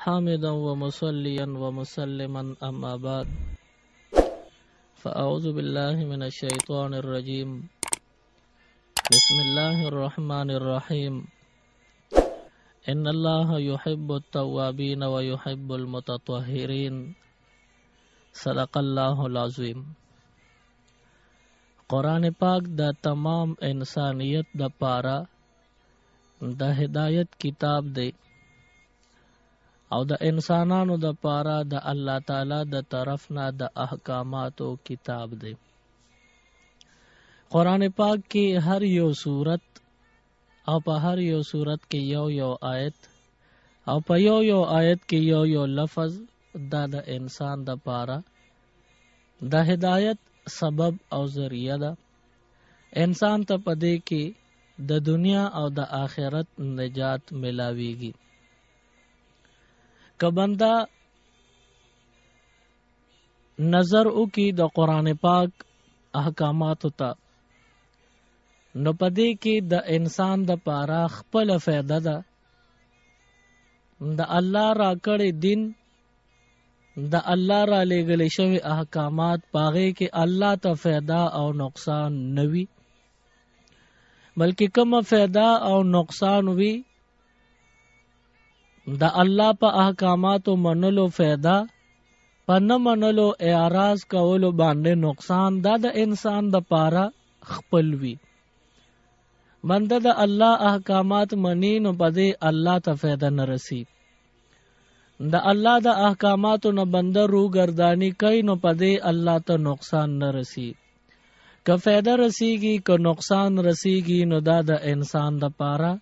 حامدا ومصليا ومسلما أما بعد فأعوذ بالله من الشيطان الرجيم بسم الله الرحمن الرحيم إن الله يحب التوابين ويحب المتطهرين صدق الله العظيم. قرآن پاک دا تمام انسانیت دا پارا دا ہدایت کتاب دے او د انسانانو د پاره د الله تعالی د طرفنا د احکاماتو کتاب دی. قرآن پاک کې هر یو صورت او په هر یو صورت کې یو آیت او په یو آیت کې یو لفظ دا د انسان د پاره د هدایت سبب او ذریعہ ده. انسان ته پدې کې د دنیا او د آخرت نجات ملاويږي. که بندا نظر وکي د قرآن پاک احکاماتو ته نو پدې کې د انسان د پاره خپل فائدہ ده. د الله را کړی دین د الله را لېږل شوی احکامات پاغه کې الله ته فائدہ او نقصان نوي بلکې کوم فائدہ او نقصان وي دا الله په احکاماتو منلو فائدہ په نه منلو اعراض کولو باندې نقصان دا د انسان د پاره خپل وي. بنده د الله احکامات منی نو پدې الله ته فائدہ نه رسی. د الله د احکاماتو نه بنده رو گردانی کوي نو پدې الله ته نقصان نه رسی. که فائدہ رسیږي که نقصان رسیږي نو دا د انسان د پاره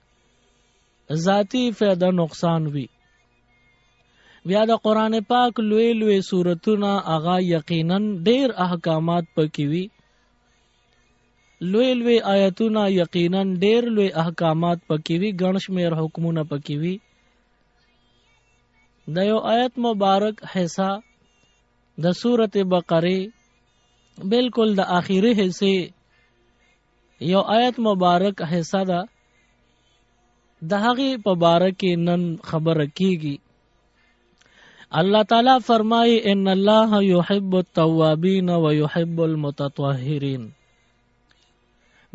ذاتی فائدہ نقصان وی. بیا د قرآن پاک لوی لوی سورتونه اغا یقینا ډیر احکامات پکې وی. لوی لوی آیتونه یقینا ډیر لوی احکامات پکې وی. ګڼ شمیر حکمونه پکې وی. د یو آیت مبارک حصہ د سورت بقره بالکل د آخری حصے یو آیت مبارک حصہ دا د هغې په باره کې نن خبره کیږي. الله تعالی فرمایي ان الله يحب التوابین ويحب المتطهرین.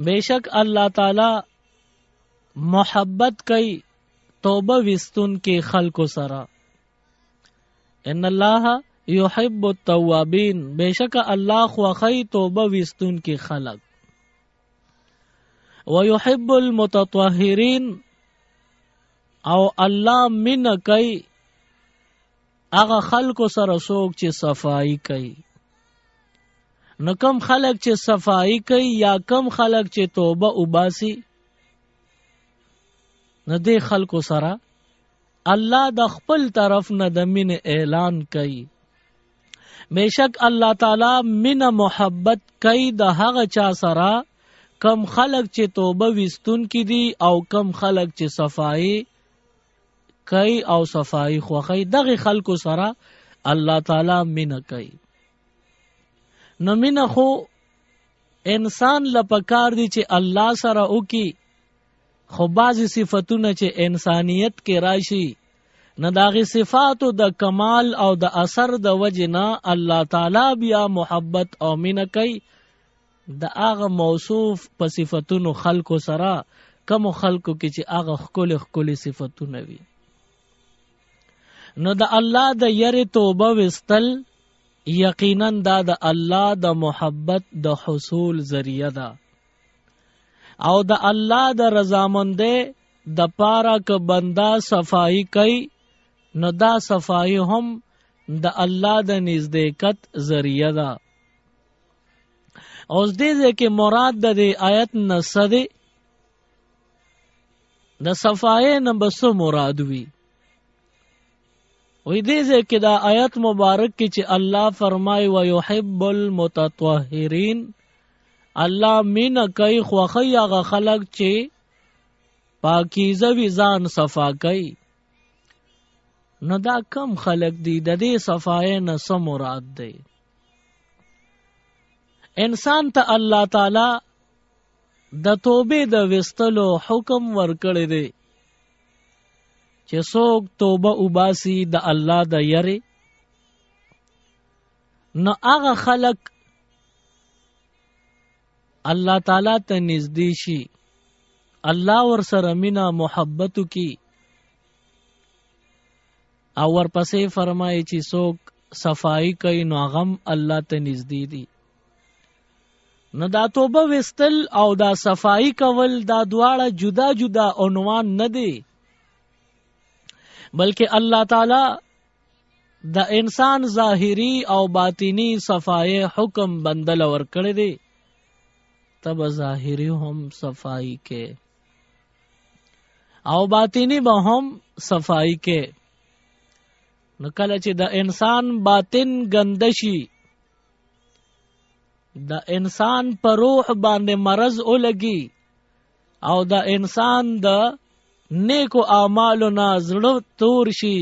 بیشک الله تعالی محبت کوي توبه وستون کې خلکو سره. ان الله يحب التوابین بیشک الله خوښي توبه وستون کې خلق. ويحب المتطهرین او الله من کوي هغه خلکو سره څوک چې صفائی کوي. نو کم خلک چې صفائی کوي یا کم خلک چې توبه وباسي نو دې خلکو سره الله د خپل طرف نه د مين اعلان کوي. بیشک الله تعالی من محبت کوي د هغه چا سره کم خلک چې توبه وستون کی دي او کم خلک چې صفائی کوي او صفائی خوخی دغه خلکو سره الله تعالی مینه کوي. نو مینه خو انسان لپکار دي چې الله سره وکي خو بعضی صفاتونه چې انسانیت کې راشي نه داغه صفاتو د کمال او د اثر د وجنا الله تعالی بیا محبت او مینه کوي د هغه موصوف په صفاتونو خلکو سره کوم خلکو کې چې هغه خپل صفاتونه وي. نو د الله د یری توبه وستل یقینا دا د الله د محبت د حصول ذریعہ ده او د الله د رضامندۍ د پاره ک بندا صفائی کوي نو دا صفائی هم د الله د نزدېکت ذریعہ ده. اوس دې کې مراد د آیت نصده د صفائی نه بس مراد وی. وی دې کې دا آیت مبارک کې چې الله فرمای و یحب المتطهرین الله مین کوي خوخی هغه خلق چې پاکیزه وی ځان صفا کوي. نو دا کم خلق دی د دې صفای نه څه مراد دی؟ انسان ته الله تعالی د توبې د وستلو حکم ورکړی دی چې څوک توبه وباسي د الله د یری، نو هغه خلق الله تعالی ته نږدې شي، الله ور سره مینا محبت کی، او ورپسې فرمایي چې څوک صفائی کوي نو غم الله ته نږدې دي. نو دا توبه وستل او دا صفائی کول دا دواړه جدا جدا عنوان نه دي، بلکې الله تعالی د انسان ظاهری او باطینی صفائی حکم بندل ورکړی دی. تب ظاهری هم صفائی کې او باطینی به هم صفائی کې. نو کله چې د انسان باطن گندشي، د انسان پر روح باندې مرض ولګي او د انسان د نیکو اعمالو نه زړه تور شي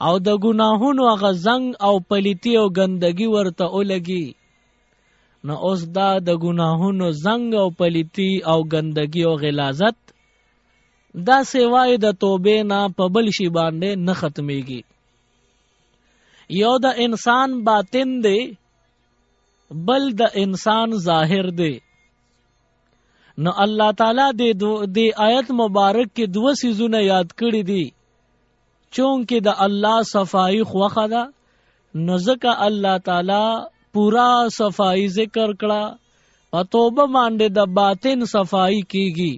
او د ګناهونو هغه زنګ او پلیتی او گندگی ورته ولګي، نو اوس دا د ګناهونو زنګ او پلیتی او گندگی او غلاظت دا سیوای د توبې نه په بل شي باندې نه ختميږي. یو د انسان باطن دی، بل د انسان ظاهر دی. نو الله تعالی د آیت مبارک کې دوه سيزونه یاد کړی دي. چونکه د الله صفائی خوخه ده، نو ځکه الله تعالی پورا صفائی ذکر کړه. په توبه باندې د باطن صفائی کیږي.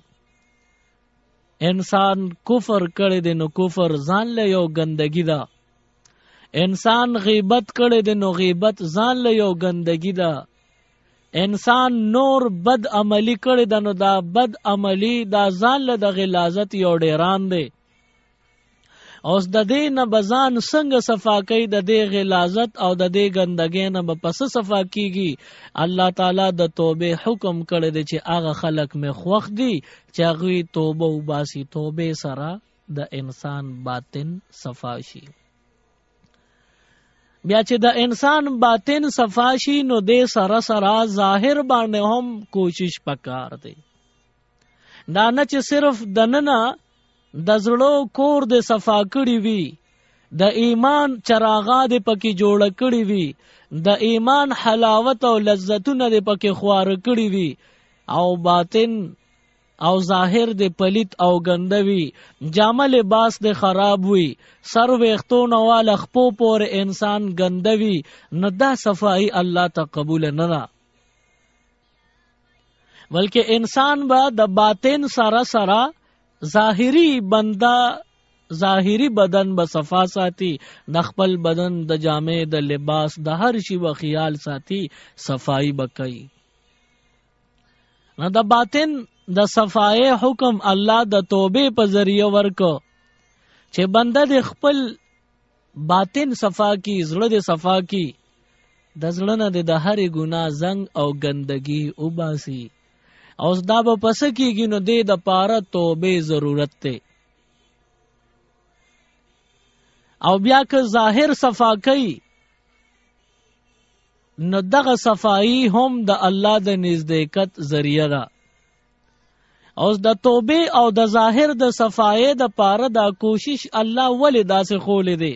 انسان کفر کړي دی نو کفر ځان له یو گندگی ده، انسان غیبت کړي دی نو غیبت ځان له یو گندگی ده، انسان نور بد عملی کړي ده نو دا بد عملی دا ځان له د غلاظت یو ډیران دی. اوس د دې نه بزان څنګه صفا کوي، د دې غلاظت او د دې گندګۍ نه به پس صفا کیږي. الله تعالی د توبه حکم کړی دی چې هغه خلق می خوښ دي چې هغه توبه وباسي. توبه سره د انسان باطن صفا شي. بیا چې د انسان باطن صفا شي نو دې سره سره ظاهر باندې هم کوشش پکار دی. دا نه چې صرف دننه د زړه کور د صفا کړی وي، د ایمان چراغا د پکې جوړ کړی وي، د ایمان حلاوت او لذتونه د پکې خوار کړی وي، او باطن او ظاهر د پلیت او گندوي، جامه لباس د خراب وي، سر وختونه والا خپو پور انسان گندوي، نو دا صفائی الله ته قبول نه ده. بلکې انسان به د باطن سره سره ظاهری بندا ظاهری بدن به صفا ساتي، د خپل بدن د جامې د لباس د هر شي به خیال ساتي، صفائی بکئی. نو د باطن د صفای حکم الله د توبې په ذریعہ ورکو چې بنده د خپل باطن صفا کی، زړه د صفا کی، د زړه نه د هر ګناه زنګ او گندگی وباسي. او دا به پس کیږي نو د پاره توبه ضرورت ته. او بیا که ظاهر صفا کوي نو دغه صفائی هم د الله د نزدېکت ذریعہ ده. او د توبه او د ظاهر د صفای د پاره دا کوشش الله ولې داسې خولې دی.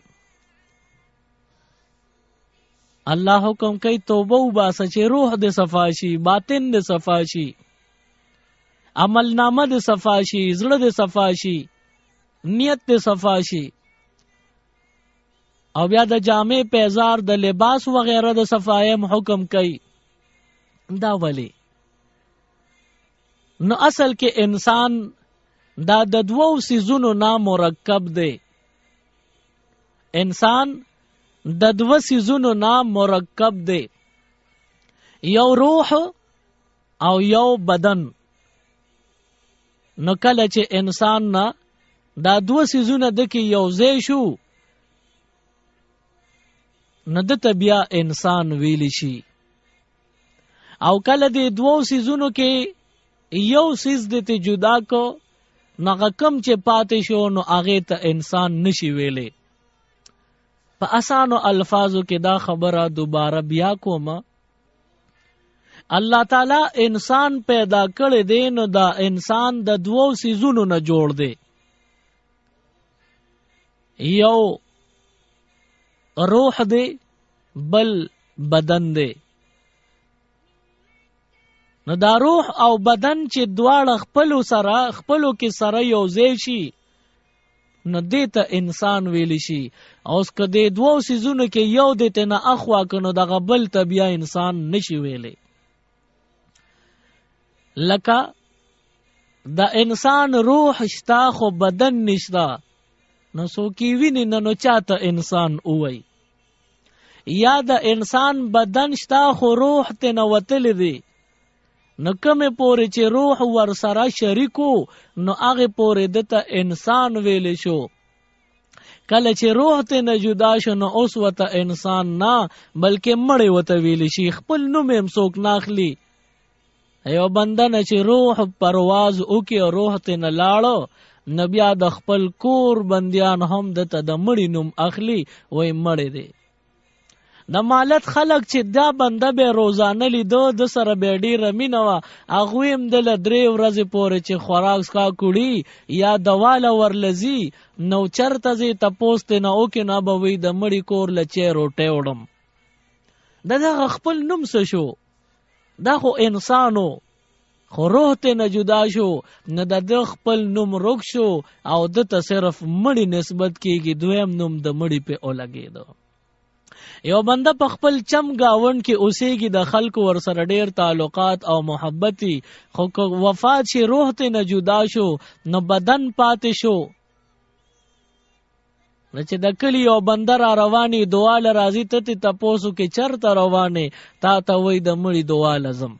الله حکم کوي توبه وباسه چې روح د صفا شي، باطن د صفا شي، عمل نامه د صفا شي، زړه د صفا شي، نیت د صفا شي، او بیا د جامع پیزار د لباس وغیرہ د صفای حکم کوي. دا ولی نو اصل کې انسان دا د دوو سيزونو نه مرکب دی. انسان د دوو سيزونو نه مرکب دی، یو روح او یو بدن. نو کله چې انسان نه دا دوه سيزونه د کې یو ځای شو نو د بیا انسان ویل شي. او کله د دوو سيزونو کې یو سیز دته جدا کو نغه کم چې پاتې شو نو هغه ته انسان نشي ویلې. په اسانو الفاظو کې دا خبره دوباره بیا کوم. الله تعالی انسان پیدا کړی دی نو دا انسان د دوو سیزونو نه جوړ دی. یو روح دی بل بدن دی. نو دا روح او بدن چې دواړه خپلو کې سره یو ځای شي نو دې ته انسان ویلی شي. اوس که دې دوو څیزونو کې یو دې ته نه اخوا که نو دغه بل ته بیا انسان نشي ویلی. لکه د انسان روح شتا خو بدن نشتا نو څوک یې ویني نو چاته انسان ووی. یا د انسان بدن شتا خو روح ته نه وتلی دی نو کمې پورې چې روح ور سره شریکو نو هغې پورې دته انسان ویلی شو. کله چې روح ته نه جدا شو نو اوس ورته انسان نه بلکې مړی ورته ویلی شي. خپل نوم هم څوک نه اخلي. یو بنده نه چې روح پرواز وکړي او روح ته نه لاړو نو بیا د خپل کور بندیان هم دته د مړي نوم اخلي وایي مړی دی. د مالت خلق چې دا بنده به روزانه لیدو د سره به ډیره مینه وه هغوی هم دله 3 ورځې پورې چې خوراک سکا کړي یا دواله ورلځي نو چرته ځې تپوس ترې نه وکړي نه به وایي د مړي کور له چی روټۍ وړم. د دغه خپل نوم څه شو؟ دا خو انسانو خو روح ته نه جدا شو نه د ده خپل نوم روک شو او دته صرف مړي نسبت کیږي. دویم نوم د مړي په ولګېدو. یو بنده په خپل چم گاون کې اوسېږي د خلکو ور سره ډېر تعلقات او محبتي خو که وفات شي روح ته نه جدا شو نو بدن پاتې شو. نو چې د کلي یو بنده را رواني دعاله راځي ته تپوسو کې چرته روانې تا ته وایي د مړي دعاله ځم.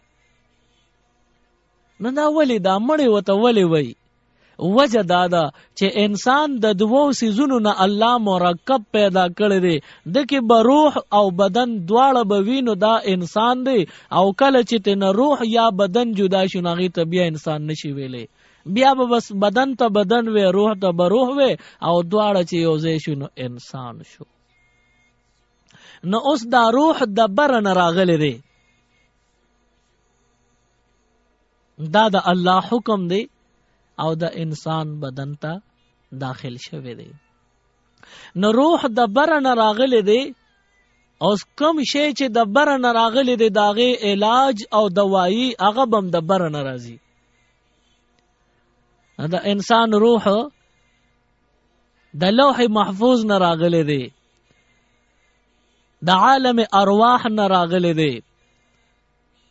نو دا ولې دا مړی ورته ولې وایي؟ وجه دا ده چې انسان د دوو څیزونو نه الله مرکب پیدا کړی دی. دکې به روح او بدن دواړه به وي نو دا انسان دی. او کله چې تنه روح یا بدن جدا شو نو هغې ته بیا انسان نشي ویلی. بیا به بس بدن ته بدن وی روح ته به روح وی او دواړه چې یو ځای شو نو انسان شو. نو اوس دا روح د بره نه راغلی دی. دا د الله حکم دی او د انسان بدن ته داخل شوی دی. نو روح د بره نه راغلی دی او کم شی چې د بره نه راغلی دی د هغې علاج او دوایی هغه به هم د بره نه راځي. د انسان روح د لوح محفوظ نه راغلی دی، د عالم ارواح نه راغلی دی،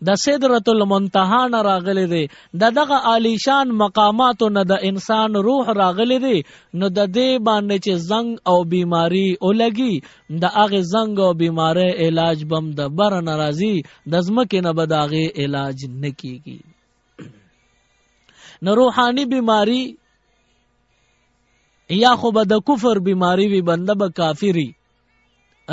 د سدرۃ المنتهى نه راغلی دی، دغه عالیشان مقاماتو نه د انسان روح راغلی دی. نو د دې باندې چې زنګ او بیماری ولګي د هغې زنګ او بیماری علاج بم د بره نه راځي، د ځمکې نه به د هغې علاج نه کیږي. نو روحانی بیماری یا خو به د کفر بیماری وي، بنده به کافری.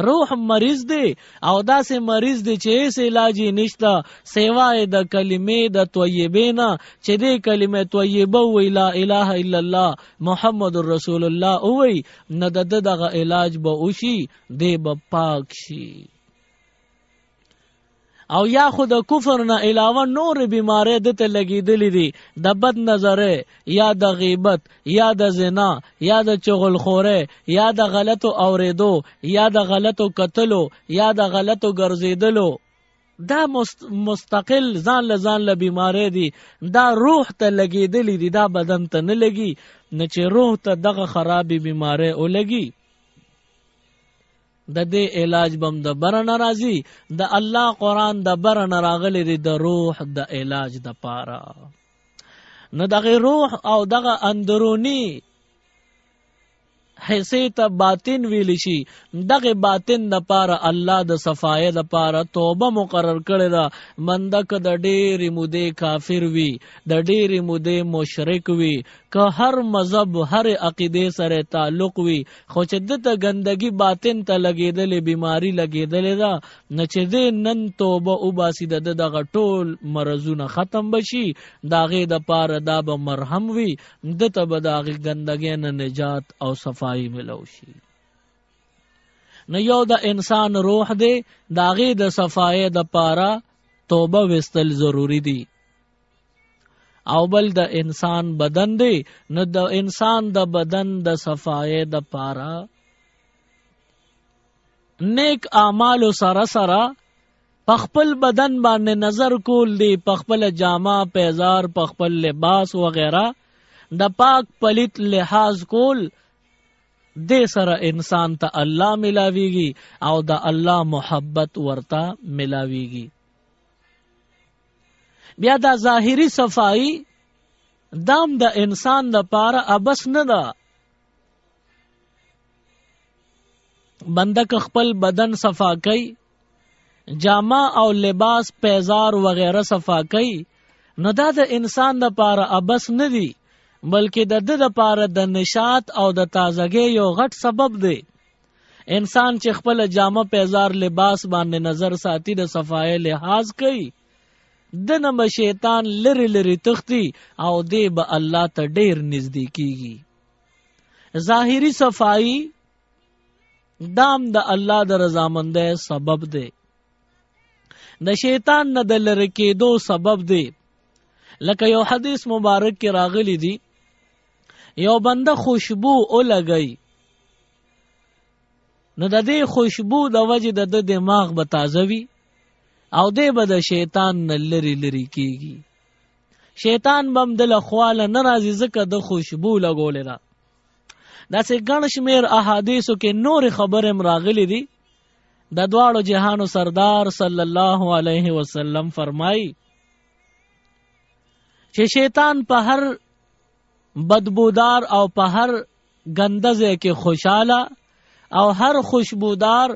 روح مریض دی او داسې مریض دی چې هیڅ علاج یې نشته سوای د کلمې د طیبې نه، چې دې کلمې طیبه ووایي لا اله الا الله محمد رسول الله ووایي، نه د ده دغه علاج به وشي، دی به پاک شي. او یا خو د کفر نه علاوه نور بیماری دته لګېدلې دي، د بد نظرۍ یا د غیبت یا د زنا یا د چغلخورۍ یا د غلطو اوریدو یا د غلطو کتلو یا د غلطو ګرځېدلو، دا مستقل ځان له بیماری دي. دا روح ته لګېدلې دي، دا بدن ته نه لګي. نه چې روح ته دغه خرابې بیماری ولګي د دې علاج بم د بره نه راځي. د الله قرآن د بره نه راغلی دی د روح د علاج د پاره. نو دغه روح او دغه اندرونی حصے ته باطن ویلی شي. دغه باطن د پاره الله د صفای د پاره توبه مقرر کړی ده. بنده که د ډېرې مودې کافر وي، د ډېرې مودې مشرک وي، که هر مذهب هر عقیدې سره تعلق وي، خو چې دته ګندګي باطن ته لګېدلې بیماری لګېدلې ده، نه چې دی نن توبه وباسي د ده دغه ټول مرضونه ختم بشي، د هغې دپاره دا به مرهم وي، دته به د هغې ګندګۍ نه نجات او صفایي ملو شي. نو یو د انسان روح دی، د هغې د صفایۍ دپاره توبه وستل ضروري دي. او بل د انسان بدن دی. نو د انسان د بدن د صفای د پاره نیک اعمالو سره سره پخپل بدن باندې نظر کول دی، پخپل جامه پیزار، پخپل لباس وغیرہ د پاک پلیت لحاظ کول دې سره انسان ته الله ملاویږي او د الله محبت ورته ملاویږي. بیا دا ظاهری صفائی دام د انسان د پاره ابس نه ده. بنده که خپل بدن صفا کوي، جامه او لباس پیزار وغیرہ صفا کوي، نو دا د انسان د پاره ابس نه دی، بلکې د د پاره د نشاط او د تازګۍ یو غټ سبب دی. انسان چې خپل جامه پیزار لباس باندې نظر ساتي، د صفای لحاظ کوي، دنه به شیطان لری لری تختی او دی به الله ته ډیر نږدې کیږي. ظاهری صفائی دام د الله د رضامندۍ سبب دی، د شیطان نه د لری کېدو سبب دی. لکه یو حدیث مبارک کې راغلی دی، یو بنده خوشبو ولګي، نو د دې خوشبو د وجه د دماغ به تازه وي او دی به د شیطان نه لری لری کیږي. شیطان بم دل خواله ناراضي ځکه د خوشبو لګولې ده. داسې ګڼ شمېر احادیثو کې نور خبرې راغلي دي. د دواړو جهانو سردار صلی الله علیه وسلم فرمایي چې شیطان په هر بدبودار او په هر ګنده ځای کې خوشاله او هر خوشبودار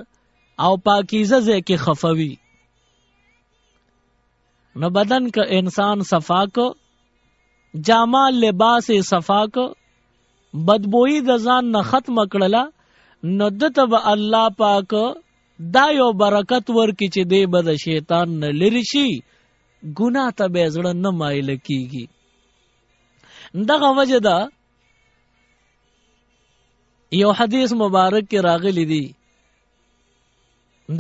او پاکیزه ځای کې خفوي. نو بدن کا انسان صفا کو، جامه لباس صفا کو، بدبوئی د ځان نه ختم کړله، نو دته به الله پاک دا یو برکت ورکړي چې دی به د شیطان نه لرې شي، ګناه ته به زړه نه مایل کیږي. دغه وجه ده یو حدیث مبارک کې راغلی دی،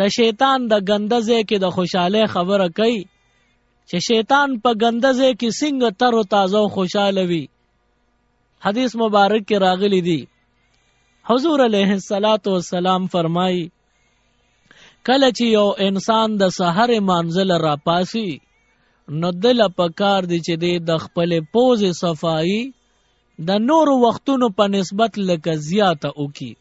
د شیطان د ګنده ځای کې د خوشاله خبره کوي چې شیطان په ګنده ځای کې څنګه تر او تازه او خوشاله وي. حدیث مبارک کې راغلی دی، حضور علیه السلام فرمایي کله چې یو انسان د سحر منزل را پاسي، نو دل پکار دی چې د خپل پوز صفائی د نور وختونو په نسبت لکه زیاته وکي.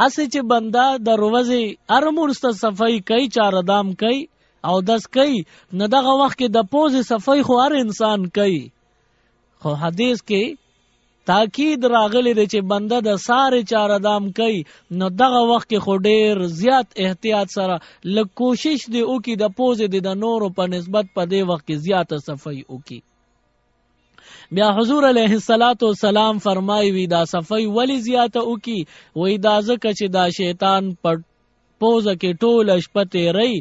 اسی چې بنده د روزي ارمونست صفائی کوي، چاردام کوي او دس کوي، نو دغه وخت کې د پوز صفائی خو هر انسان کوي، خو حدیث کې تاکید راغلی دی چې بنده د ساره چاردام کوي، نو دغه وخت کې خو ډیر زیات احتیاط سره لږ کوشش دی وکي د پوز د نورو په نسبت په دې وخت کې زیاته صفائی وکي. بیا حضور علیه السلام فرمایي وی دا صفائی ولی زیاته وکي، وی دا ځکه چې دا شیطان په پوزه کې ټول شپه تیری،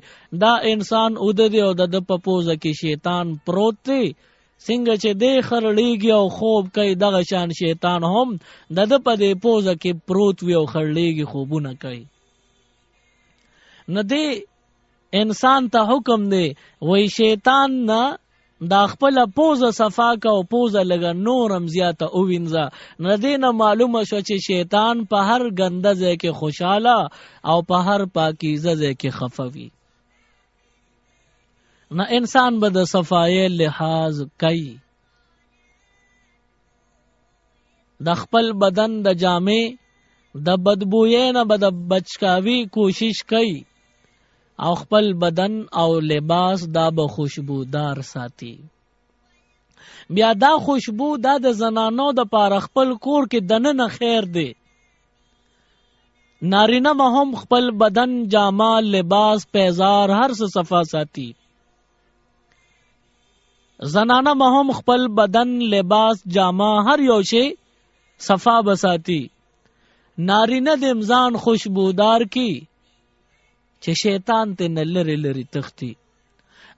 دا انسان اوده دی او د په پوزه کې شیطان پروت دی. څنګه چې دی خرلیږي او خوب کوي، دغه شان شیطان هم د په دې پوزه کې پروت وي او خرلیږي، خوبونه کوي. نو دی انسان ته حکم دی وی شیطان نه دا خپل پوزه صفا کا او پوزه لګا نورم زیاته او وینځه. نو دی نه معلومه شو چې شیطان په هر ګنده ځای کې خوشاله او په هر پاکیزه ځای کې خفوي. نہ انسان به د صفای لحاظ کوي، د خپل بدن د جامې د بدبوې نه به د بچکاوي کوشش کوي او خپل بدن او لباس دا به خوشبودار ساتي. بیا دا خوشبو دا د زنانو د پاره خپل کور کې دننه خیر دی. نارینه به هم خپل بدن، جامه، لباس، پیزار هر څه صفا ساتي. زنانه به هم خپل بدن، لباس، جامه هر یو شی صفا بساتی. نارینه د امزان خوشبودار کی چې شیطان ته نه لری لری تختی،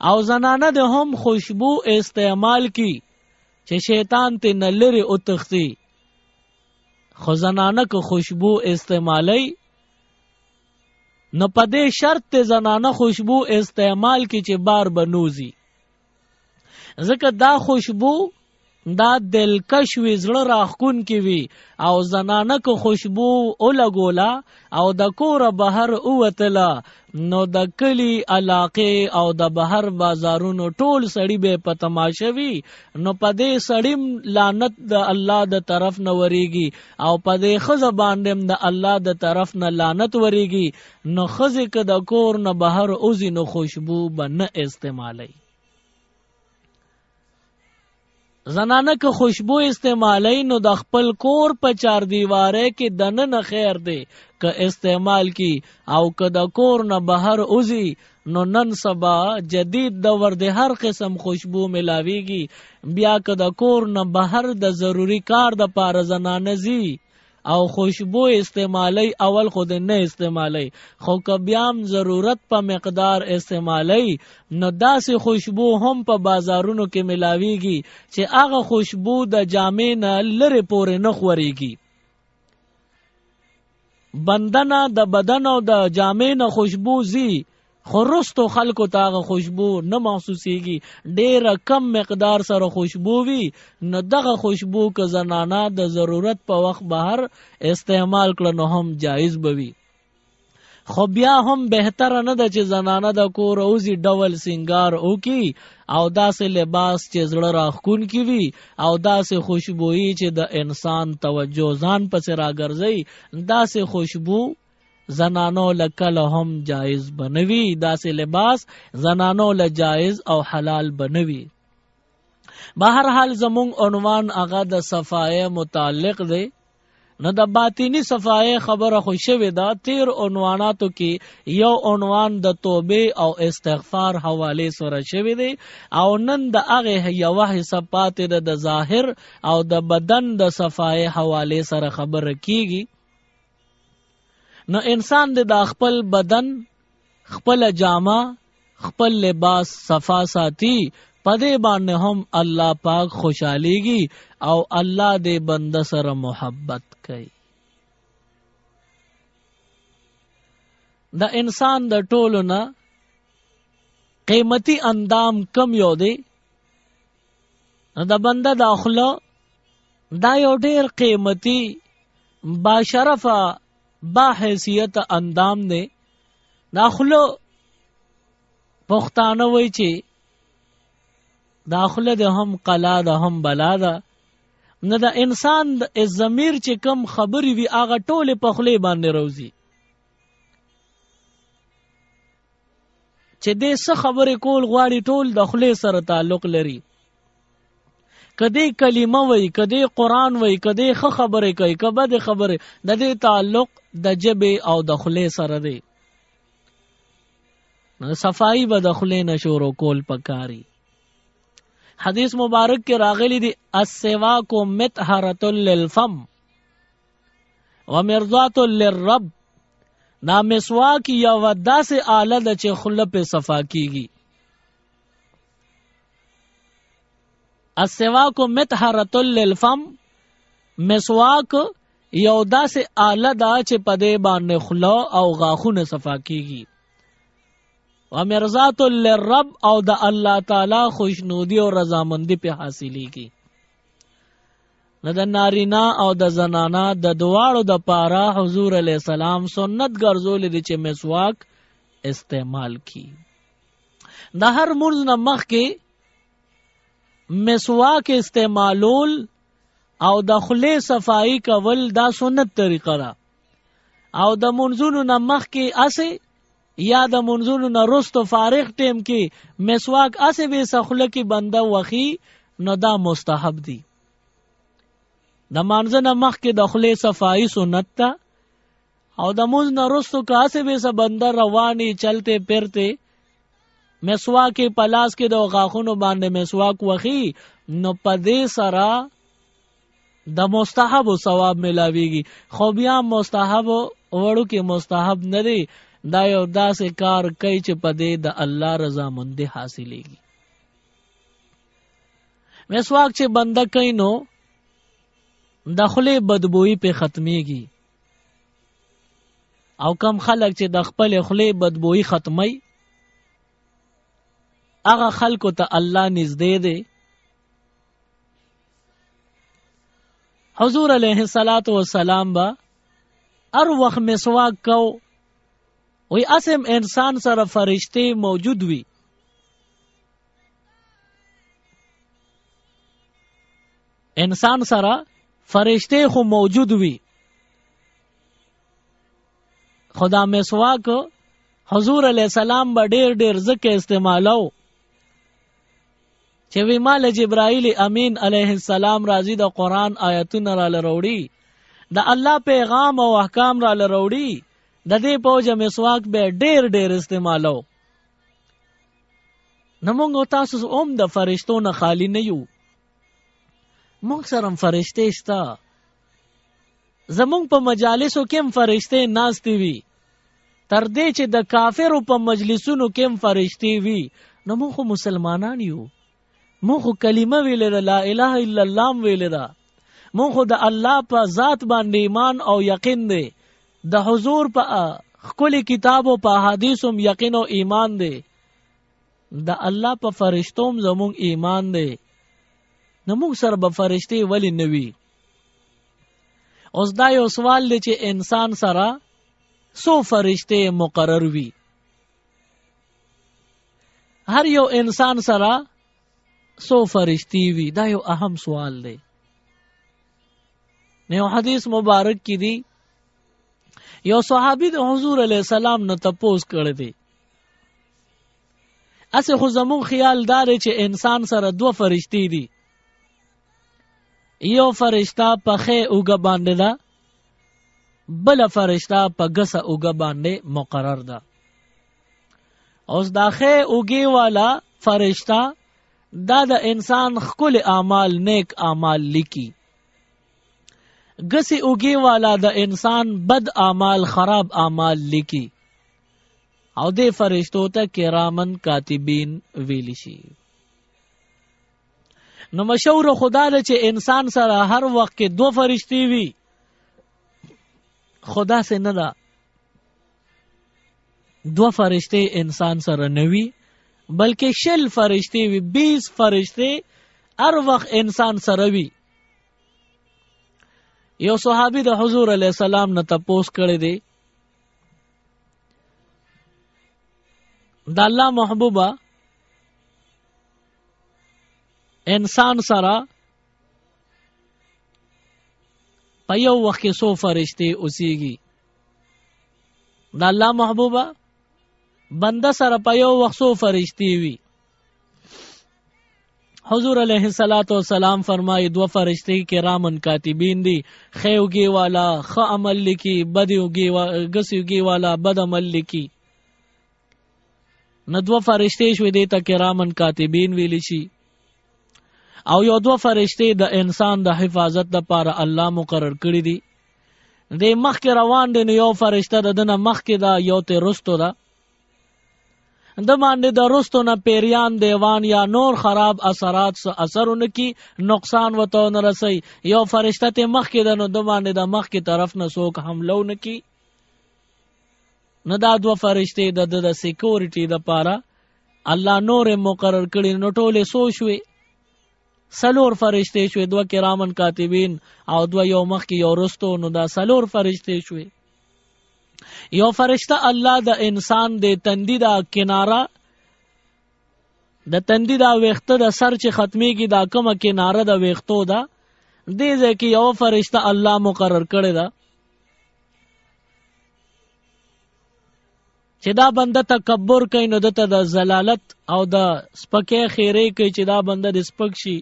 او زنانه د هم خوشبو استعمال کی چې شیطان ته نه لری او تختی. خو زنانه که خوشبو استعمالی نو پدې شرط ته زنانه خوشبو استعمال کی چې بار بنوزی. ځکه دا خوشبو دا دلکش وی، زړه راښکون کی وی، او زنانه که خوشبو اولګولا او د کور بهر اوتلا نو د کلی علاقه او د بهر بازارونو ټول سړی به په تماشه وی، نو په دې سړیم لعنت د الله د طرف نه وریږي او په دې خزه باندې د الله د طرف نه لعنت وریږي. نو خزه که د کور نه بهر اوزي نو خوشبو به نه استعمالي. زنانه که خوشبو استعمالی نو د خپل کور په چار دیواره کې دننه خیر دی که استعمال کی، او که د کور نه بهر اوزی نو نن سبا جدید دور د هر قسم خوشبو ملاویږي. بیا که د کور نه بهر د ضروری کار د پاره زنانه زی او خوشبو استعمالی، اول خود نه استعمالی، خو که بیام ضرورت په مقدار استعمالی نو داسې خوشبو هم په بازارونو کې ملاویږي چې هغه خوشبو د جامې نه لرې پورې نه خوريږي. بندنه د بدن او د جامې نه خوشبو زی، خو رستو خلکو تاغه خوشبو نه محسوسیږي. ډیره کم مقدار سره خوشبو وي نو دغه خوشبو که زنانه د ضرورت په وخت بهر استعمال کړه نو هم جایز بوي. خو بیا هم بهتره نه ده چې زنانه د کور اوزي ډول سنگار وکي او داسې لباس چې زړه راښکون کی وي او داسې خوشبوئی چې د انسان توجه ځان پسې راګرځي. داسې خوشبو زنانو لکل هم جائز بنوي، داسې لباس زنانو له جائز او حلال بنوي. بهر حال زمونږ عنوان هغه د صفای متعلق دی. نو د باطینی صفای خبره خو شوې ده. تیر عنواناتو کې یو عنوان د توبه او استغفار حواله سره شوې دی، او نن د هغه یو حصہ پاتې د ظاهر او د بدن د صفای حواله سره خبره کیږي. نو انسان د خپل بدن، خپل جامه، خپل لباس صفا ساتي، پدې باندې هم الله پاک خوشاليږي او الله دې بنده سره محبت کوي. د انسان د ټولو نه قیمتي اندام کم یو دی. د بنده د اخلا دا یو ډیر قیمتي با شرفه با حیثیت اندام دی. داخلو پښتانه وای چې داخله د هم قلا د هم بلا ده. نه د انسان د ضمیر چې کم خبري وي هغه ټوله په خله باندې روزي، چې دې څه خبره کول غواړي ټول د خله سره تعلق لري. کدی کلمه وای، کدی قرآن وای، کدی ښه خبره کوي، کبه د خبره د دې تعلق د جبه او د خله سره دی. صفائی به د خله نشورو کول پکاري. حدیث مبارک کې راغلی دی السواک مطهرۃ للفم ومرضات للرب. دا مسواک یو داسې آله ده چې خله په صفا کیږي. السواک مطهرۃ للفم، مسواک یو داسې آله ده چې په دې باندې خله او غاښونه صفا کیږي. ومرضات للرب، او د الله تعالی خوشنودی او رضامندی په حاصلېږي. نو د نارینا او د زنانا د دواړو د پاره حضور علیہ السلام سنت ګرځولې دي چې مسواک استعمال کی. د هر مرز نه مخکې مسواک استعمالول او د خله صفائی کول دا سنت طریقه ده. او د منځونو نه مخکې اسه یا د منځونو نه رستو فارغ ټیم کې مسواک اسه به سخله کې بنده وخی نو دا مستحب دی. د مانځه نه مخکې د خله صفائی سنت ده، او د منځ نه رستو که اسه به بنده رواني چلته پرته مسواک پلاس کې د غاښونو باندې مسواک وخی نو پدې سره د مستحب ثواب ملاويږي. خو بیا مستحب وړو کې مستحب نه دی، دا یو داسې کار کوي چې پدې د الله رضا مندي حاصلېږي. مسواک چې بنده کوي نو د خولې بدبوئی په ختميږي، او کم خلک چې د خپل خولې بدبوئی ختمي هغه خلکو ته الله نږدې دی. حضور علیه السلام با هر وخت مسواک کو، وی اسم انسان سره فرشتے موجود وی. انسان سره فرشتے خو موجود وی، خدا مسواک حضور علیہ السلام با ډیر ډیر ذکر استعمالو چې وی مال جبرائیل امین علیہ السلام راضی د قرآن آیتونه را لروړي، د الله پیغام او احکام را لروړي، د دې پوجا مسواک به ډیر ډیر استعمالو. نمونږ تاسو هم د فرشتو نه خالی نه یو، مونږ سره فرشته شته، زمونږ په مجالسو کې هم فرشته ناشتي وي، تر دې چې د کافرو په مجلسونو کې هم فرشتي وي. نو مونږ خو مسلمانان یو، مونږ خو کلمه ویلې ده، لا اله الا الله ویلې ده، مونږ خو د الله په ذات باندې ایمان او یقین دی، د حضور په خپل کتاب او په احادیثو یقین او ایمان دی، د الله په فرشتوم زمونږ ایمان دی. نو موږ سره به فرشتي ولی نوي؟ اوس دا یو سوال دی چې انسان سره څو فرشتي مقرر وي؟ هر یو انسان سره څو فرشتي وي؟ دا یو اهم سوال دی. نو حدیث مبارک کی دی یو صحابی د حضور علیہ السلام نه تپوس کړی دی، اسه خو زمون خیال دار چې انسان سره دو فرشتي دي، یو فرشتہ په خې اوګه باندې ده، بل فرشتہ په ګسه اوګه باندې مقرر ده. اوس دا خې اوګي والا فرشتہ دا د انسان خپل اعمال نیک اعمال لیکي، گسی اوگی والا د انسان بد اعمال خراب اعمال لیکي، او دے فرشتو تا کرامن کاتبین ویلی شي. نو مشهور خدا ده چې انسان سره هر وخت کې دو فرشتي وي، خدا سے نه ده. دو فرشتے انسان سره نوي بلکې 60 فرشتي وي، 20 فرشتے هر وخت انسان سره وي. یو صحابی د حضور علیہ السلام نه تپوس کړی دی، د الله محبوبه انسان سره په یو وخت کې 100 فرشتي اوسېږي؟ د الله محبوبه بنده سره په یو وخت 100 فرشتي وي. حضور علیہ السلام فرمائی دو فرشتے کرامن کاتبین دی، خیوگی والا خ عمل لکی، گسیوگی والا بد عمل لکی. نو دو فرشتے شوی دیتا کرامن کاتبین ویلی شي، او یو دو فرشتے د انسان د حفاظت د پاره الله مقرر کړی دی. د مخ کې روان دی، نو یو فرشتہ د دنه مخ کې دا، یو ته رستو دا، د باندې د رستو نه پیریان دیوان یا نور خراب اثرات سو اثرونه کی نقصان وته نه رسي. یو فرشتہ ته مخ کې د نو د باندې د مخ کې طرف نه سوک حملو نه کی. نو دا دو فرشتے د سیکورټي د پاره الله نور مقرر کړي. نو ټوله سو شوي 4 فرشتے شوي، 2 کرامن کاتبین او 2 یو مخ کې یو رستو، نو دا 4 فرشتے شوي. یو فرشتہ الله د انسان د تندی دا کناره، د تندی دا ویخته د سر چې ختمیږي دا کومه کناره د ویختو دا، دې ځکه یو فرشتہ الله مقرر کړی دا چې دا بنده تکبر کوي، نو دته د زلالت او د سپکې خیره کوي چې دا بنده د سپک شي،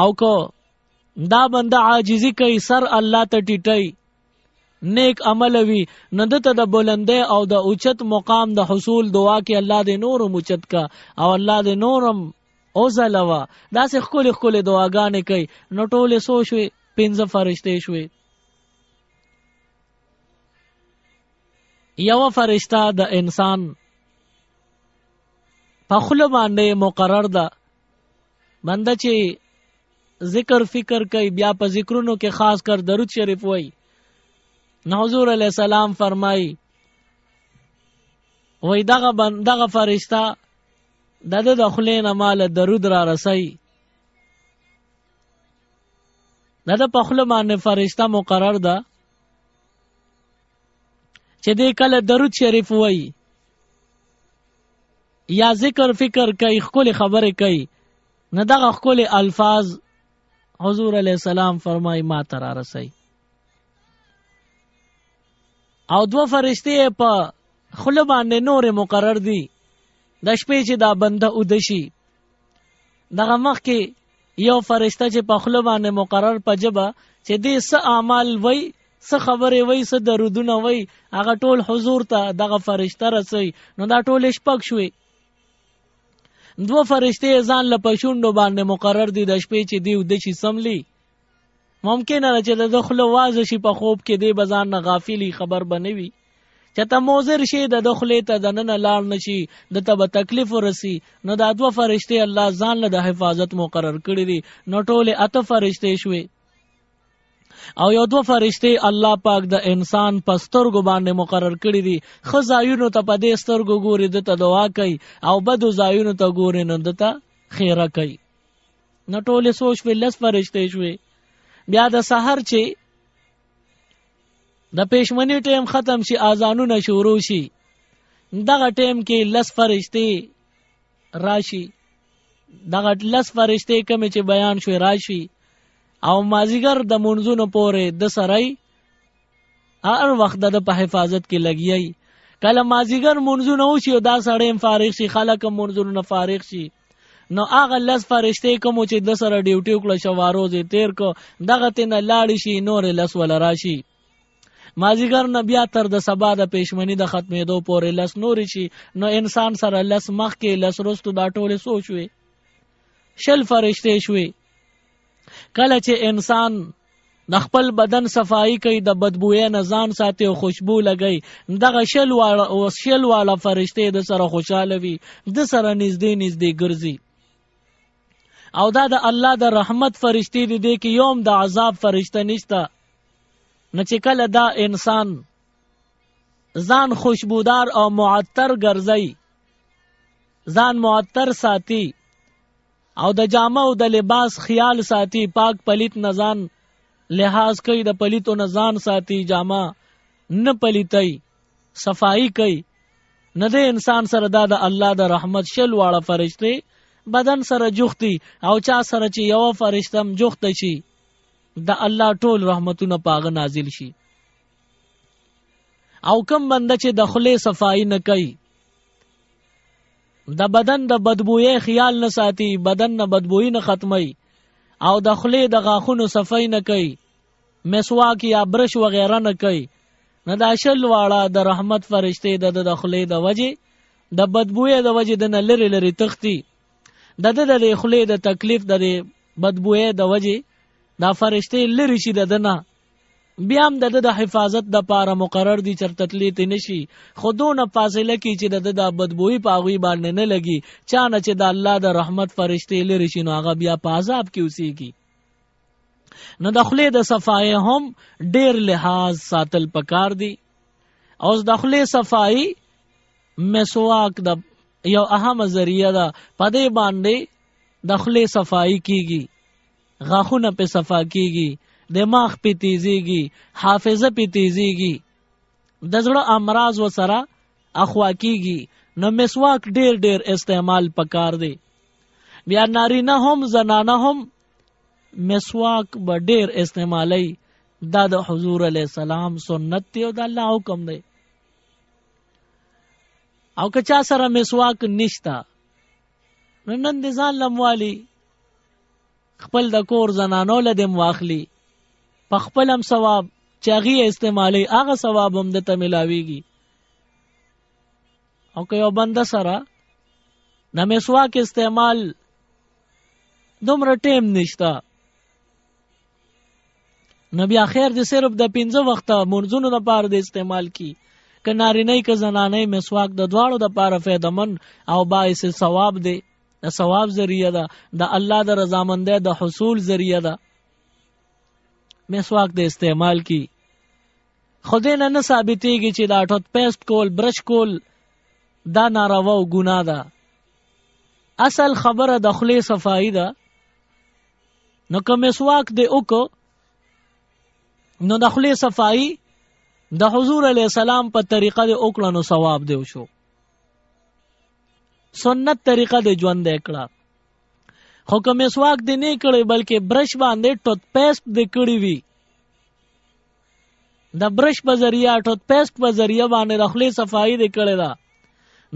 او کو دا بنده عاجزی کوي سر الله ته ټیټي نیک عمل وی، نو دته د بلنده او د اوچت مقام د حصول دعا کې الله دې نورم اوچت کا او الله دې نورم او زلوا. دا سه خپل خپل دعاګانې کوي. نو ټوله سو شوي 15 فرشته شوي. یو فرشتہ د انسان په خله باندې مقرر ده، بنده چې ذکر فکر کوي بیا په ذکرونو کې خاص کر درود شریف وای. حضور علیہ السلام فرمائی وای دغه فرشتہ د خولې نه مال درود را رسي، د په خوله باندې فرشته مقرر ده چې دې کله درود شریف وایي یا ذکر فکر کوي، ښکلې خبرې کوي، نه دغه ښکلې الفاظ حضور علیہ السلام فرمای ما ته را رسي. او 2 فرشتې په خوله باندې نور مقرر دي د شپې چې دا بنده اوده شي. دغه مخکې یو فرشته چې په خوله باندې مقرر په ژبه چې دې څه اعمال وای، څه خبرې وای، څه درودونه وای، هغه ټول حضور ته دغه فرشته رسي. نو دا ټول شپږ شوې. 2 فرشتې ځان له پښوندو باندې مقرر دي د شپې چې دی اوده شي سملی. ممکن نه چې د خوله واز شي په خوب کې دی بزان نه غافلی خبر بنوي چې ته موزر شي د خولې ته د نن لاړ نشي د ته به تکلیف ورسي. نو دا 2 فرشتې الله ځان له د حفاظت مقرر کړی دي. نو ټول 8 فرشتې شوي. او یو 2 فرشتې الله پاک د انسان په سترګو باندې مقرر کړی دي. ښه ځایونو ته په دې سترګو ګوري، د ته دعا کوي، او بدو ځایونو ته ګوري نو د ته خیره کوي. نو ټول سوچ په 10 فرشتې شوي. بیا د سحر چې د پېشمنی ټیم ختم شي، اذانونه شروع شي، دغه ټیم کې 10 فرشتې راشي. دغه 10 فرشتې کوم چې بیان شوي راشي او مازیګر د منځونو پورې د سړی هر وخت د په حفاظت کې لګیای. کله مازیګر منځونه وشي او دا سړی فارغ شي، خلک منځونو نه فارغ شي، نو هغه 10 فرشتې کوم چې د سره ډیوټي وکړه شواروز تیر کو دغه تنه لاړ شي، نور 10 ول راشي. مازیګر نه بیا تر د سبا د پېشمنی د ختمېدو پورې 10 نور شي. نو انسان سره 10 مخ کې 10 رستو دا ټوله سوچوي. 10 فرشتې شوي. کله چې انسان د خپل بدن صفائی کوي، د بدبوې نه ځان ساتي او خوشبو لګي، دغه 10 والا فرشتې د سره خوشاله وي، د سره نږدې ګرځي. او دا د الله د رحمت فرشتې دي کې یوم د عذاب فرشته نشته. نه چې کله دا انسان ځان خوشبودار او معطر ګرځي، ځان معطر ساتي او د جامه او د لباس خیال ساتي، پاک پلیت نزان لحاظ کوي، د پلیتو نزان ساتي، جامه نه پلیتای، صفائی کوي، نه د انسان سره دا د الله د رحمت 10 واړه فرشتې بدن سره جوختی. او چا سره چې یو فرشتم جوخت شي، د الله ټول رحمتونه پاغه نازل شي. او کم بنده چې د خولې صفائی نه کوي، د بدن د بدبوې خیال نه ساتي، بدن نه بدبوئی نه ختمي، او د خولې د غاښونو صفائی نه کوي، مسواک یا برش وغیرہ نه کوي، نه دا 10 واړه د رحمت فرشتې د خولې د وجه د بدبوې د وجه د نه لری تختی، د خولې د تکلیف د بدبوې د وجه دا فرشتې لری شي. دنه بیا هم د حفاظت د پاره مقرر دي، چرته تلیت نشي، خودونه فاصله کی چې د بدبوئی پاغوي باندې نه لګي. چانه چې د الله د رحمت فرشتې لری شي، نو هغه بیا په عذاب کې اوسېږي. نو د خولې د صفای هم ډیر لحاظ ساتل پکار دي. او د خولې صفای مسواک د یو اهم ذریعہ ده، پدې باندې د خولې صفای کیږي، غاښونه په صفا کیږي، دماغ په تیزیږي، حافظه په تیزیږي، د زړه امراض وسره اخوا کیږي. نو مسواک ډیر استعمال پکار دی. بیا نارینه هم زنانه هم مسواک به ډیر استعمالی. دا د حضور علیہ السلام سنت دی او د الله حکم دی. او که چا سره مسواک نشتا، نن د ځان لموالی خپل د کور زنانو لدم واخلی، په خپل هم ثواب چاغي استعمالی، هغه ثواب هم د ته ملاویږي. او که یو بنده سره د مسواک استعمال دومره ټیم نشتا، نو بیا خیر دې صرف د 15 وخته منځونو لپاره د استعمال کی. که نارینه که زنانه مسواک د دواړو لپاره فایدمن او باعث ثواب دی، د ثواب ذریعہ ده، د الله د رضامندۍ د حصول ذریعہ ده. مسواک د استعمال کی خودی نه ثابتېږي چې دا ټوت پیسټ کول، برش کول دا ناروا او ګناه ده. اصل خبره د خولې صفائی ده. نو که مسواک دې وکړو نو د خولې صفائی د حضور علیہ السلام په طریقه دې وکړه نو ثواب دې وشو. سنت طریقه دې ژوند دې کړه. خو که مسواک دې نه کړی بلکې برش باندې ټوت پیسټ دې کړی وي، د برش په ذریعہ ټوت پیسټ په ذریعہ باندې د خولې صفائی دې کړی ده،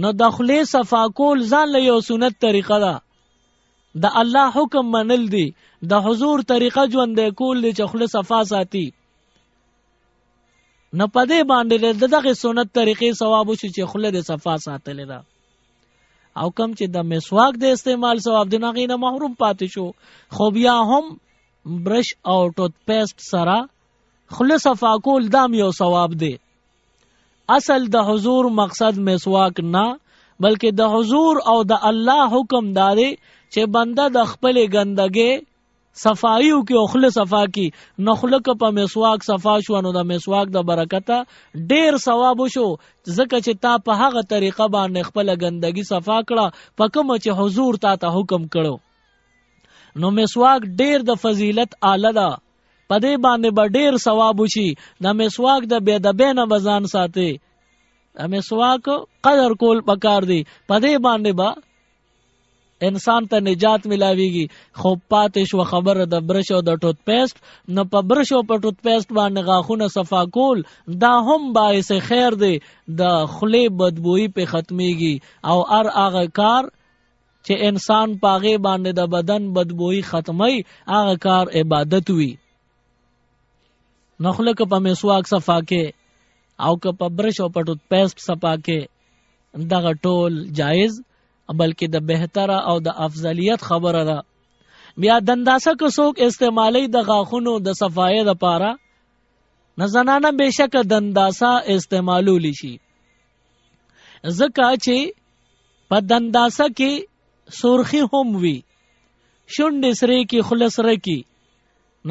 نو د خولې صفا کول ځان له یو سنت طریقه ده. د الله حکم منل دي، د حضور طریقه ژوند دې کول دي چې خولې صفا ساتي. نو په دې باندې دغه سنت طریقې ثواب وشي چې خولې دې صفا ساتلې ده. او کم چې د مسواک د استعمال ثواب دی نغې نه محروم پاتې شو، خو بیا هم برش او ټوت پیسټ سره خولې صفا کول دام یو ثواب دی. اصل د حضور مقصد مسواک نه بلکې د حضور او د الله حکم داري چې بنده د خپل ګندګي صفایو کې او خله صفا کی، نو خله که په مسواک صفا شو نو د مسواک د برکته ډیر ثواب شو، ځکه چې تا په هغه طریقه باندې خپل ګندګي صفا کړه په کوم چې حضور تا ته حکم کړو. نو مسواک ډیر د فضیلت اعلی ده، په دې باندې به ډیر ثواب شي. د مسواک د بے ادبۍ نه بزان ساتي، د مسواک قدر کول پکار دی، په دې باندې به انسان ته نجات ملاویږي. خو پاتې شو خبره د برش او د ټوت پیسټ، نو په برش او په ټوت پیسټ باندې غاښونه صفا کول دا هم باعث خیر دی، د خولې بدبوئی په ختميږي. او هغه کار چې انسان پاغه باندې د بدن بدبوئی ختمي هغه کار عبادت وي. نخله که په مسواک صفا کې او که په برش او په ټوت پیسټ صفا کې دغه ټول جایز بلکې د بهتره او د افضلیت خبره ده. بیا دنداسه که څوک استعمالی د غاښونو د صفای لپاره، نه زنانه بهشکه دنداسه استعمالولی شي، ځکه چې په دنداسه کې سرخی هم وي، شونډې سرې کې خوله سره کې،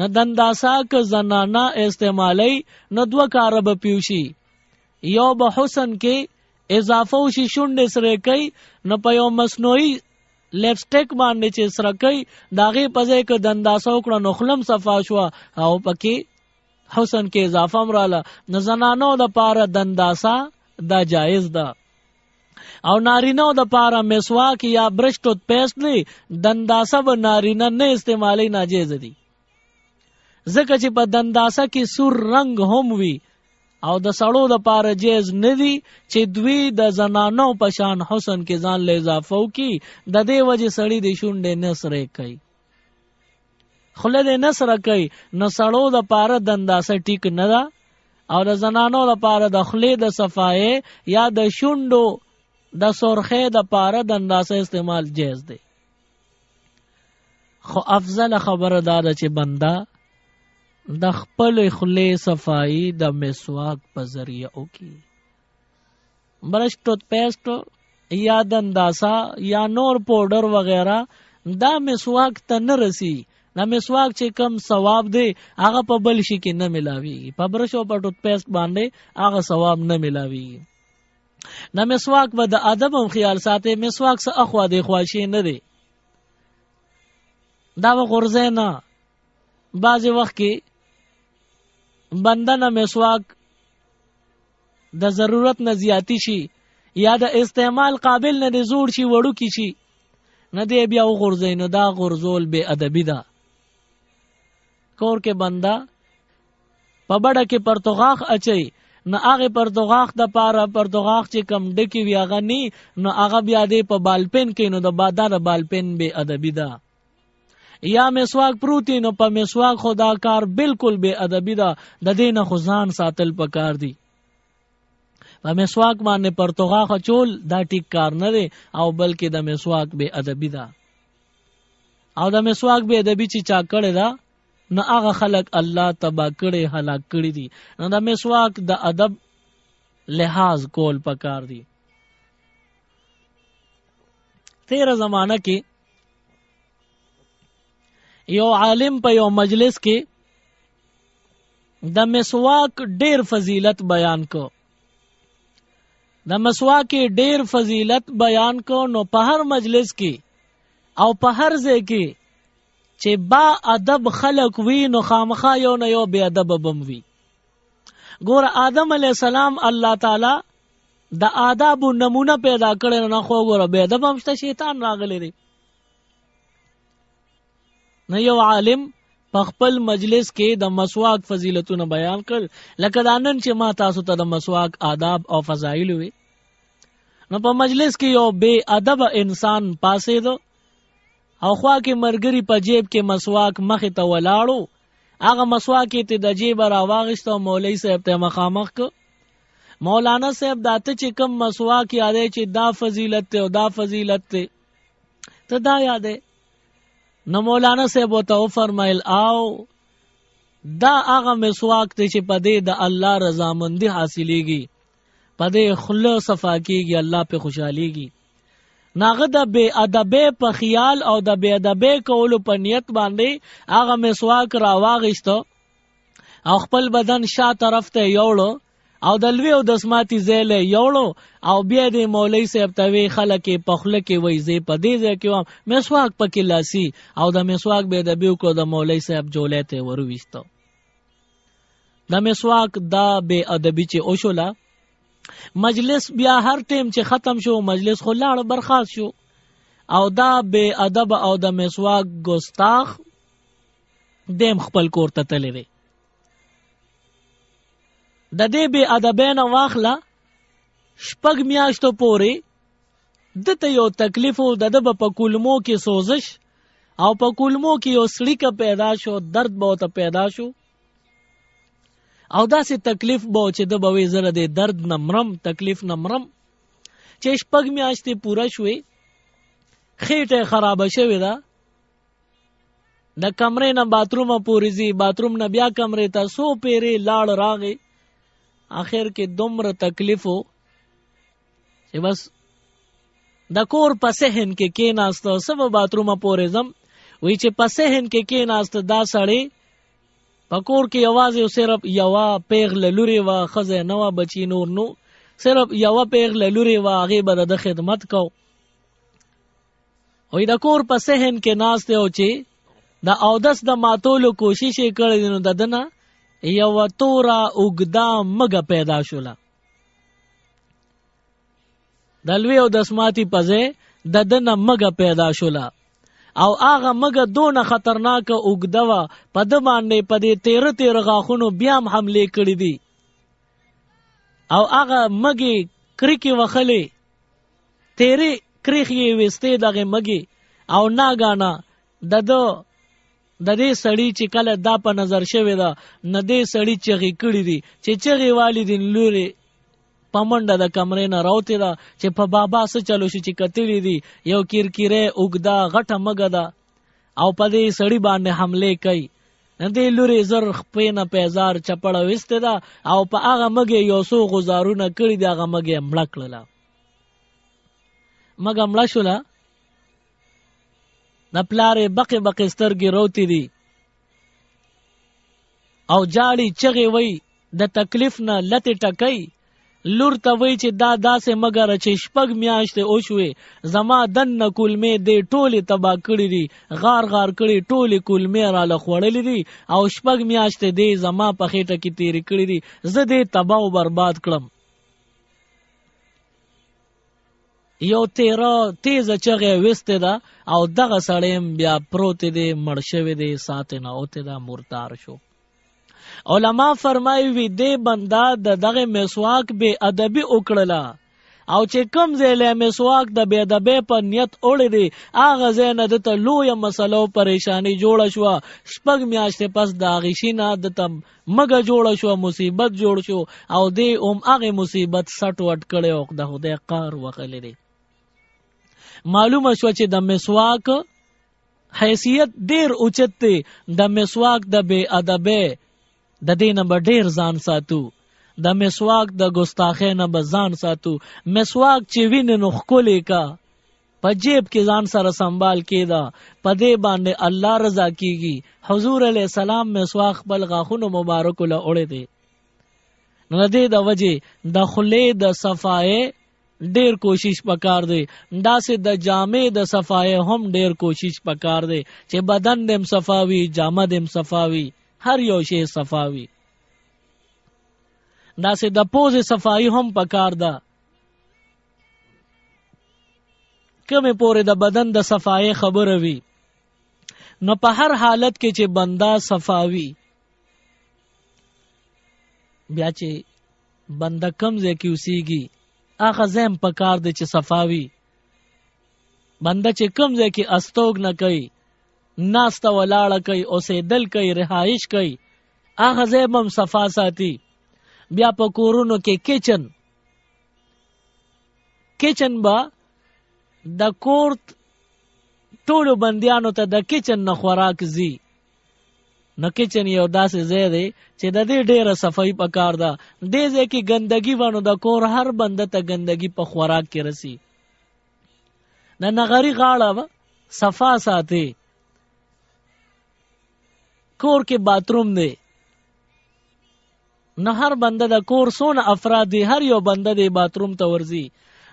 نه دنداسه که زنانه استعمالی نو دوه کاره به پیوشي، یو به حسن کې اضافه وشي شونډې سره کوي، نو په یو مصنوعي لپسټیک باندې چې سره کوي د هغې په ځای کې دنداسه وکړه نو خولم صفا شوه او پکې حسن کې اضافه هم راله. نو زنانو دپاره دنداسه دا جایز ده، او نارینو دپاره مسواک یا برش ټوت پیسټ دی، دنداسه به نارینه نه استعمالی ناجیز دي، ځکه چې په دنداسه کې سور رنگ هم وي او د سړو د پاره جیز ندی چې دوی د زنانو په شان حسن کې ځان له اضافه وکي. د دې وجه سړی د شونډې نسره کوي، خله دې نسره کوي، نو سړو د پاره دنداسه ټیک نه ده، او د زنانو د پاره د خلې د صفای یا د شونډو د سرخې د پاره دنداسه استعمال جیز دی. خو افضل خبره دا ده چې بنده د خپل خولې صفائی د مسواک په ذریعہ وکي. برش ټوت پیسټ یا دنداسا یا نور پاوډر وغیرہ دا مسواک ته نه رسی. دا مسواک چې کم ثواب دی هغه په بل شي کې نه ملاويږي، په برش او په ټوت پیسټ باندې هغه ثواب نه ملاويږي. دا مسواک به د ادب هم خیال ساتي، مسواک څه اخوا دی خواشي نه دی، دا به غرزه نه. بعضی وخت کې بنده نه مسواک د ضرورت نه زیاتی شي یا د استعمال قابل نه دی زوړ شي وړو کی شي نه دی بیا وغورځي، نو دا غرزول بے ادبی ده. کور کې بنده په بڑه کې پرتغاخ اچي، نه هغه پرتغاخ د پاره پرتغاخ چې کم ډکی وی هغه ني، نو هغه بیا دی په بالپن کې، نو د بادار بالپن بے ادبی ده. یا مسواک پروتی نو په مسواک خدا کار بالکل بے ادبی ده، د دې نه خزان ساتل پکار دی. په مسواک باندې پرتغاخ چول دا ټیک کار نه دی، او بلکې د مسواک بے ادبی ده. او د مسواک بے ادبی چې چا کړی ده نو هغه خلق الله تبا کړي هلاک کړي دي. نو د مسواک د ادب لحاظ کول پکار دی. تیر زمانہ کې یو عالم په یو مجلس کې د مسواک ډیر فضیلت بیان کو، د مسواک ډیر فضیلت بیان کو، نو په هر مجلس کې او په هر ځای کې چې با ادب خلق وی نو خامخا یو نه یو بے ادب بم وی. ګور آدم علیہ السلام الله تعالی د آداب نمونه پیدا کړي نه خو ګور بے ادب هم شیطان راغلی دی. نه یو عالم په خپل مجلس کې د مسواک فضیلتونه بیان کړ لکه دا نن چې ما تاسو ته د مسواک آداب او فضایل وی. نو په مجلس کې یو بے ادب انسان پاسې دو او خوا کې مرګري په جیب کې مسواک مخې ته ولاړو. هغه مسواک ته د جیب را واغشت او مولوی صاحب ته مخامخ ک. مولانا صاحب داته چې کم مسواک یادې چې دا فضیلت ته او دا فضیلت ته ته دا یادې. نو مولانا صاحب وته فرمایل آو دا هغه مسواک ته چې په دې د الله رضامندی حاصلېږي، په دې خله صفا کېږي، الله په خوشحاليږي. ناغه د بے ادبه په خیال او د بے ادبه کولو په نیت باندې هغه مسواک را واغشتو او خپل بدن شا طرف ته یوړو او د لوی او د سماتی زیله یوړو او بیا د مولوی صاحب ته وی خلک په خله کې وای زی په دې ځای کې مسواک پکې لاسي او د مسواک بے ادبه کو د مولوی صاحب جولې ته ورويستو. د مسواک دا بے ادبی چې اوشولا مجلس بیا هر ټیم چې ختم شو مجلس خو لاړ برخاست شو او دا بے ادب او د مسواک ګستاخ دیم خپل کور ته تللی دی. د دې بے ادبین واخلا شپږ میاشتو پورې دته یو تکلیف او د په کولمو کې سوزش او په کولمو کې یو سړی پیدا شو، درد به ته پیدا شو او داسې تکلیف به چې د بوي زره د درد نمرم تکلیف نمرم چې شپږ میاشتې پوره شوې خېټه خراب شوې ده. د کمرې نه باتروم پورې زی باتروم نه بیا کمرې ته سو پیری لاړ راغی. آخر کې دومره تکلیفو چې بس د کور په صحن کې کېناست سب باتروم پورې زم وی چې په صحن کې کېناست دا سړی پکور کې یوازې او صرف یوا پیغله لوري وا خزه نو بچی نور نو صرف یوا پیغله لوري وا هغه به د خدمت کو. وې د کور په صحن کې ناس ته او چې د اودس د ماتولو کوشش کړي نو ددنه یو تورا وګدا مګه پیدا شولا. دلوی او د سماتی پځه ددنه مګه پیدا شولا او هغه مګه دونه خطرناک وګدوا په د باندې په دې 13 غاخونو بیا هم حمله کړې دي او هغه مګي کرکی وخلې 13 کرخي وسته دغه مګي او ناګانا د دې سړی چې کله دا په نظر شوی دا نه دې سړی چغې کړې دي چې چغې والدین لوري پمنډه د کمرې نه راوته دا چې په بابا سره چلو شي چې کتلې دي یو کیرکیره وګدا غټه مګه دا او په دې سړی باندې حمله کوي. دې لوري زر خپینه پیزار چپړه وسته دا او په هغه مګه یو سو غزارونه کړی دا هغه مګه مړ کړله. مګه مړ شولا د پلارې بقې بقې سترګې روتی دي او جاړي چغې وای د تکلیف نه لته ټکای. لور ته وای چې دا داسې مګر چې شپږ میاشتې اوشوي زما دن نه کولمې دې ټولې تبا کړې دي غار غار کړې ټولې کولمې را لخوړلې دي او شپږ میاشتې دې زما په خېټه کې تیرې کړې دي زه دې تبا او برباد کړم. یو تیز چغه وسته دا او دغه سړیم بیا پروت دی مړ شوی دی ساتنه اوته دا مرتار شو. علما فرمایي وی دی بندا دغه مسواک به ادبی وکړلا او چې کم زیله مسواک د بے ادبی په نیت اورې دی اغه زینه د ته لوی مسلو پریشانی جوړ شو. شپږ میاشتې پس دا غشینه د تم مګه جوړ شو مصیبت جوړ شو او دی هغه مصیبت سټ وټ کړي او د خدای قهر وغلې دی. معلومه شو چې د مسواک حیثیت ډیر اوچت دی. د مسواک د بے ادبه د دینه به ډیر ځان ساتو، د مسواک د ګستاخی نه به ځان ساتو. مسواک چې وینې نو ښکلې کا په جیب کې ځان سره سنبال کېدا په دې باندې الله رضا کیږي. حضور علیہ السلام مسواک خپل غاښونو مبارک له اورې دی. نو دې د وجه د خلې د صفای ډیر کوشش پکار دی. داسې د جامې د صفای هم ډیر کوشش پکار دی چې بدن دم صفاوي، جامه دم صفاوي، هر یو شی صفاوي. داسې د پوز صفائی هم پکار ده. کمه پورې د بدن د صفای خبره وي، نو په هر حالت کې چې بندا صفاوي، بیا چې بندا کم ځای کې اوسېږي هغه ځای پکار دی چې صفاوي. بندا چې کم ځای کې استوګ نه کوي، ناسته ولاړه کوي، اوسېدل کوي، رهایش کوي، هغه ځای هم صفا ساتي. بیا په کورونو کې کچن با د کور ټولو بندیانو ته د کچن نه خوراک زی. نو کچن یو داسې ځای دی چې د دې ډیره صفائی پکار ده. دې ځای کې ګندګي وانو د کور هر بنده ته ګندګي په خوراک کې رسی. د نغری غاړه صفا ساتي. کور کې باتروم دی، نو هر بنده د کور سونه افراد دی، هر یو بنده دی باتروم ته ورزي،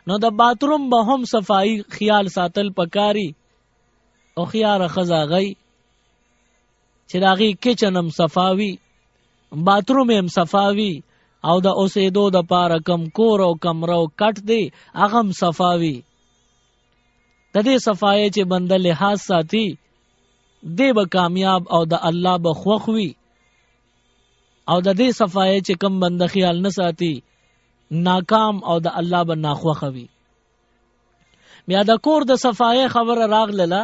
نو د باتروم به هم صفائی خیال ساتل پکاري. او خیار خزا غي چې داغي کچن هم صفاوي، باتروم هم صفاوي، او د اوسېدو د پاره کم کور او کمره او کټ دی هغه هم صفاوي. د دې صفای چې بنده لحاظ ساتي دی به کامیاب او د الله به خوښ وي. او د دې صفای چې کم بنده خیال نه ساتي ناکام او د الله به ناخوښ وي. بیا د کور د صفای خبره راغله،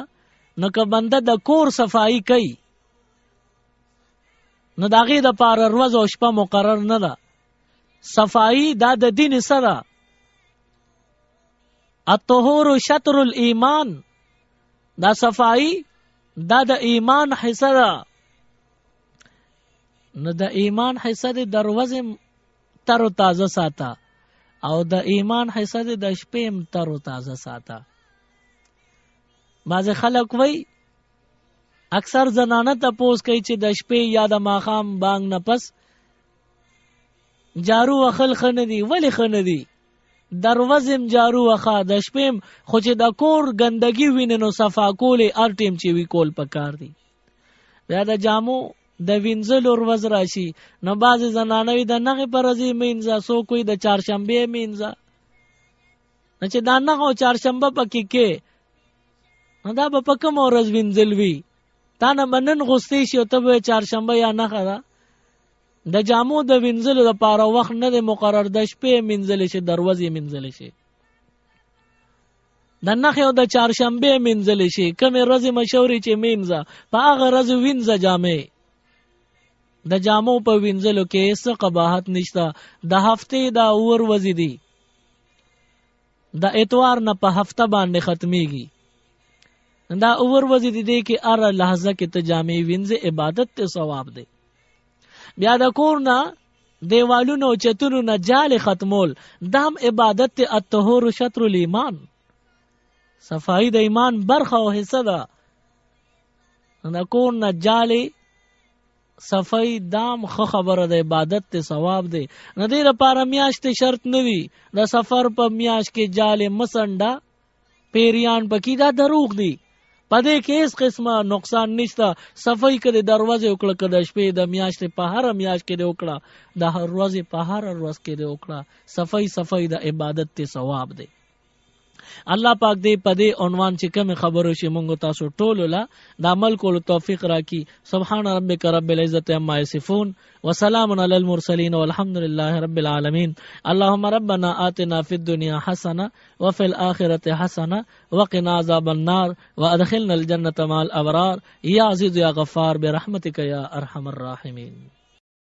نو که بنده د کور صفائی کوي نو د هغې دپاره ورځ او شپه مقرر نه ده. صفائی دا د دین سره، الطهور شطر الایمان، دا صفائی دا د ایمان حصہ ده. نو د ایمان حصہ د دروازه تر تازه ساته، او د ایمان حصہ د شپې تر تازه ساته. بعض خلک وای اکثر زنانه ته پوس کوي چې د شپې یا د ماښام بانګ نه پس جارو اخل خنه دی. ولی خنه دی؟ دروازم جارو اخا د شپې خو چې د کور ګندګي ویني نو صفا کولې ار ټیم چې وی کول پکار دی. بیا د جامو د وینځل اور وز راشي، نو بعض زنانوي د نغې پر ورځې مینځه، سو کوئی د چهارشنبې مینځه. نو چې دا نغه او چهارشنبه پکې کې، نو دا به په کوم ورځ وینځل وي؟ تا نه به نن غوستې شي او ته به چهارشنبه یا نښه ده. د جامو د وینځلو دپاره وخت نه دی مقرر، د شپې مینځلی شي، د ورځې مینځلی شي، د نښې او د چهارشنبې مینځلی شي. کومې ورځې مشهورې چې مینځه، په هغه ورځ وینځه جامې. د جامو په وینځلو کې څه قباحت نشته. د هفتې دا اور ورځې دي، د اتوار نه په هفته باندې ختمیږي. دا اور ورځې دي کې هر لحظه کې ته جامې وینځې، عبادت ته ثواب دی. بیا د کور نه دیوالونو او چتونو نه جال ختمول، دا هم عبادت ته. الطهور شطر الایمان، صفائی د ایمان برخه او حصہ ده. د کور نه جالې صفائی دام خبره د عبادت ته ثواب دی. نه دې لپاره میاشت شرط نه وي د سفر په میاشت کې جالې مسنډه پیریان پکې، دا دروغ دی. پدې کې هیڅ قسمه نقصان نشته. صفائی کړي دروازه وکړه، کړه د شپې د میاشتې په هر میاشت کې وکړه، د هر ورځې په هر ورځ کې وکړه. صفائی د عبادت ته ثواب دی. الله پاک دې پدې عنوان چې کوم خبرو شي مونږ تاسو ټول لا د عمل کولو توفیق راکړي. سبحان ربک رب العزت عما یصفون وسلام علی المرسلین والحمد لله رب العالمین. اللهم ربنا آتنا فی الدنیا حسنه وفي الاخره حسنه وقنا عذاب النار وادخلنا الجنه مع الابرار یا عزیز یا غفار برحمتک یا ارحم الراحمین.